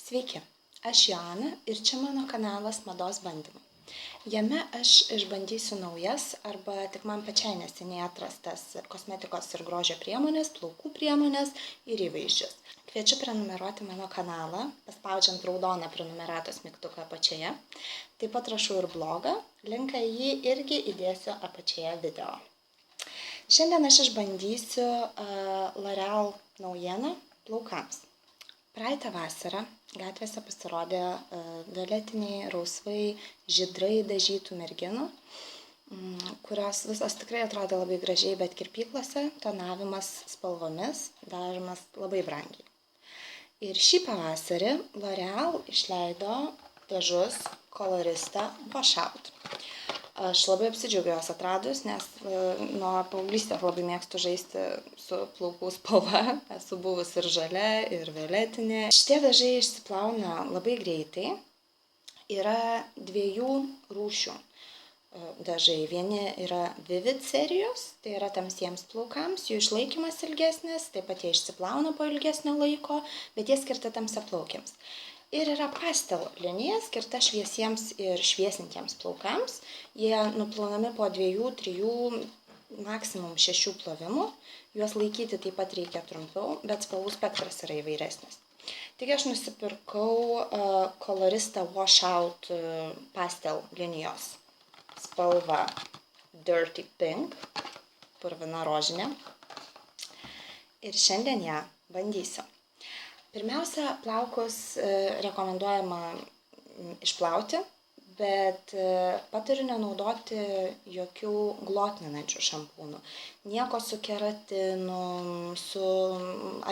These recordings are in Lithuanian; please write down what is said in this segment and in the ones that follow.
Sveiki, aš Joana ir čia mano kanalas Mados bandymai. Jame aš išbandysiu naujas arba tik man pačiai neseniai atrastas kosmetikos ir grožio priemonės, plaukų priemonės ir įvaizdžius. Kviečiu prenumeruoti mano kanalą, paspaudžiant raudoną prenumeratos mygtuką apačioje. Taip pat rašau ir blogą, linką į jį irgi įdėsiu apačioje video. Šiandien aš išbandysiu L'Oreal naujieną plaukams. Praeitą vasarą gatvėse pasirodė violetiniai, rausvai, žydrai dažytų merginų, kurios visos tikrai atrodė labai gražiai, bet kirpyklose tonavimas spalvomis daromas labai brangiai. Ir šį pavasarį L'Oreal išleido dažus Colorista Wash Out. Aš labai apsidžiaugiau juos atradus, nes nuo paauglystės labai mėgstu žaisti su plaukų spalva. Esu buvus ir žalia, ir violetinė. Šitie dažai išsiplauna labai greitai. Yra dviejų rūšių dažai. Vieni yra Vivid serijos, tai yra tamsiems plaukams, jų išlaikymas ilgesnis, taip pat jie išsiplauna po ilgesnio laiko, bet jie skirti tamsiaplaukiams. Ir yra pastel linija skirta šviesiems ir šviesintiems plaukams. Jie nuplaunami po 2, 3, maksimum 6 plovimų. Juos laikyti taip pat reikia trumpiau, bet spalvų spektras yra įvairesnis. Taigi aš nusipirkau Colorista Wash Out pastel linijos spalva Dirty Pink, purvina rožinė. Ir šiandien ją bandysiu. Pirmiausia, plaukus rekomenduojama išplauti, bet patariu nenaudoti jokių glotninančių šampūnų. Nieko su keratinu, su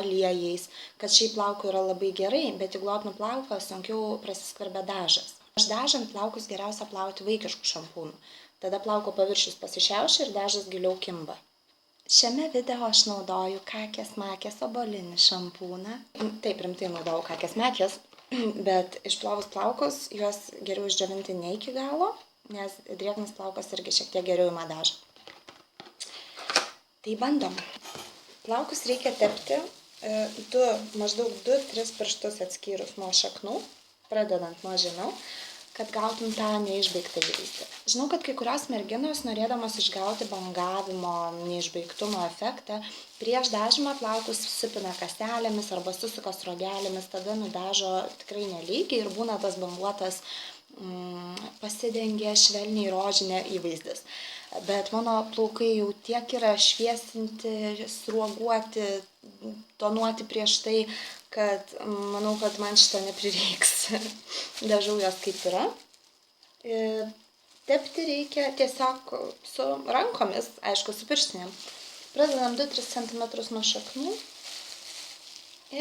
aliejais, kad šiaip plaukui yra labai gerai, bet į glotnų plauką sunkiau prasiskverbia dažas. Aš dažant plaukus geriausia plauti vaikiškų šampūnų. Tada plauko paviršius pasišiaušia ir dažas giliau kimba. Šiame video aš naudoju Kakės Makės obuolinį šampūną. Taip, rimtai naudojau Kakės Makės, bet išplovus plaukus juos geriau išdžiovinti ne iki galo, nes drėgnas plaukas irgi šiek tiek geriau ima dažą. Tai bandom. Plaukus reikia tepti maždaug 2-3 pirštus atskyrus nuo šaknų, pradedant nuo žemiau, kad gautum tą neišbaigtą įvaizdį. Žinau, kad kai kurios merginos, norėdamos išgauti bangavimo, neišbaigtumo efektą, prieš dažymą plaukus susipina kaselėmis arba susuka sruogelėmis, tada nudažo tikrai nelygiai ir būna tas banguotas pasidengia švelniai rožinė įvaizdis. Bet mano plaukai jau tiek yra šviesinti, sruoguoti, tonuoti prieš tai, kad manau, kad man šito neprireiks. Dažau jos kaip yra. Tepti reikia tiesiog su rankomis, aišku, su pirštinėm. Pradedam 2-3 cm nuo šaknų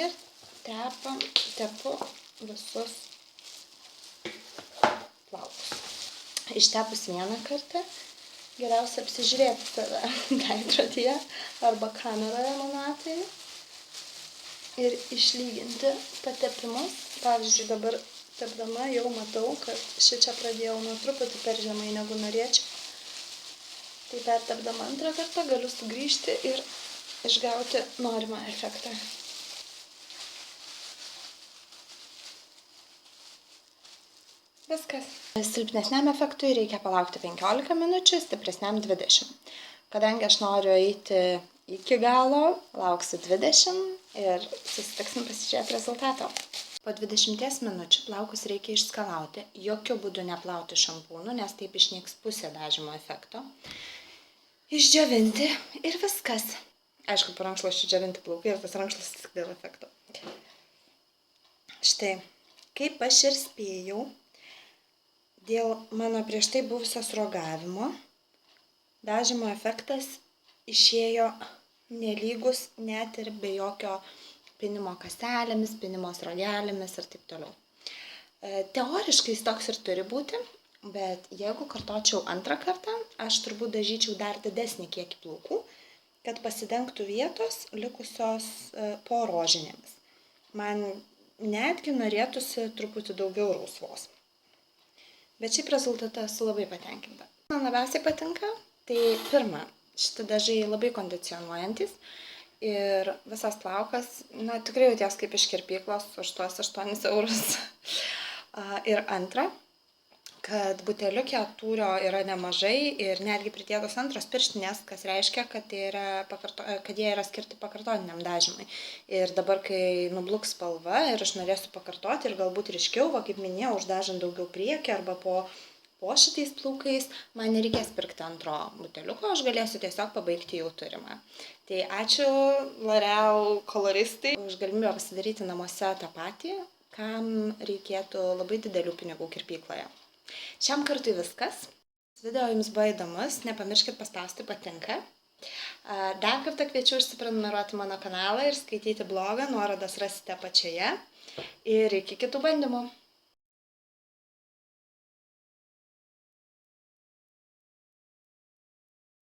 ir tepu visus plaukus. Ištepus vieną kartą, geriausia apsižiūrėti save veidrodyje arba kameroje mano atveju ir išlyginti patepimus. Pavyzdžiui, dabar tepdama jau matau, kad šičia pradėjau nuo truputį per žemai negu norėčiau. Tai pertepdama antrą kartą galiu sugrįžti ir išgauti norimą efektą. Viskas. Silpnesniam efektui reikia palaukti 15 minučių, stipresniam 20. Kadangi aš noriu eiti iki galo, lauksiu 20 ir susitiksim pasižiūrėti rezultato. Po 20 minučių plaukus reikia išskalauti, jokiu būdu neplauti šampūnu, nes taip išnyks pusė dažymo efekto. Išdžiovinti ir viskas. Aišku, po rankšluosčiu džiovinti plaukai ir tas rankšluostis tik dėl efekto. Štai, kaip aš ir spėjau, dėl mano prieš tai buvusio sruogavimo dažymo efektas išėjo nelygus net ir be jokio pinimo kaselėmis, pinimo sruogelėmis ir taip toliau. Teoriškai jis toks ir turi būti, bet jeigu kartočiau antrą kartą, aš turbūt dažyčiau dar didesnį kiekį plaukų, kad pasidengtų vietos likusios po rožinėmis. Man netgi norėtųsi truputį daugiau rausvos. Bet šiaip rezultatą esu labai patenkinta. Man labiausiai patinka, tai pirma, šitie dažai labai kondicionuojantis. ir visas plaukas, na, tikrai jauties kaip iš kirpyklos už tuos 8 eurus. Ir antra, kad buteliuke tūrio yra nemažai ir netgi pridėtos antros pirštinės, kas reiškia, kad jie yra skirti pakartotiniam dažymui. Ir dabar, kai nubluks spalva ir aš norėsiu pakartoti ir galbūt ryškiau, kaip minėjau, uždažant daugiau priekį arba po šitais plaukais, man nereikės pirkti antro buteliuko, aš galėsiu tiesiog pabaigti jau turimą. Tai ačiū L'Oreal koloristai už galimybę pasidaryti namuose tą patį, kam reikėtų labai didelių pinigų kirpykloje. Šiam kartui viskas. Video jums buvo įdomus, nepamirškit paspausti patinka. Dar kartą kviečiu užsiprenumeruoti mano kanalą ir skaityti blogą, nuorodas rasite apačioje. Ir iki kitų bandymų.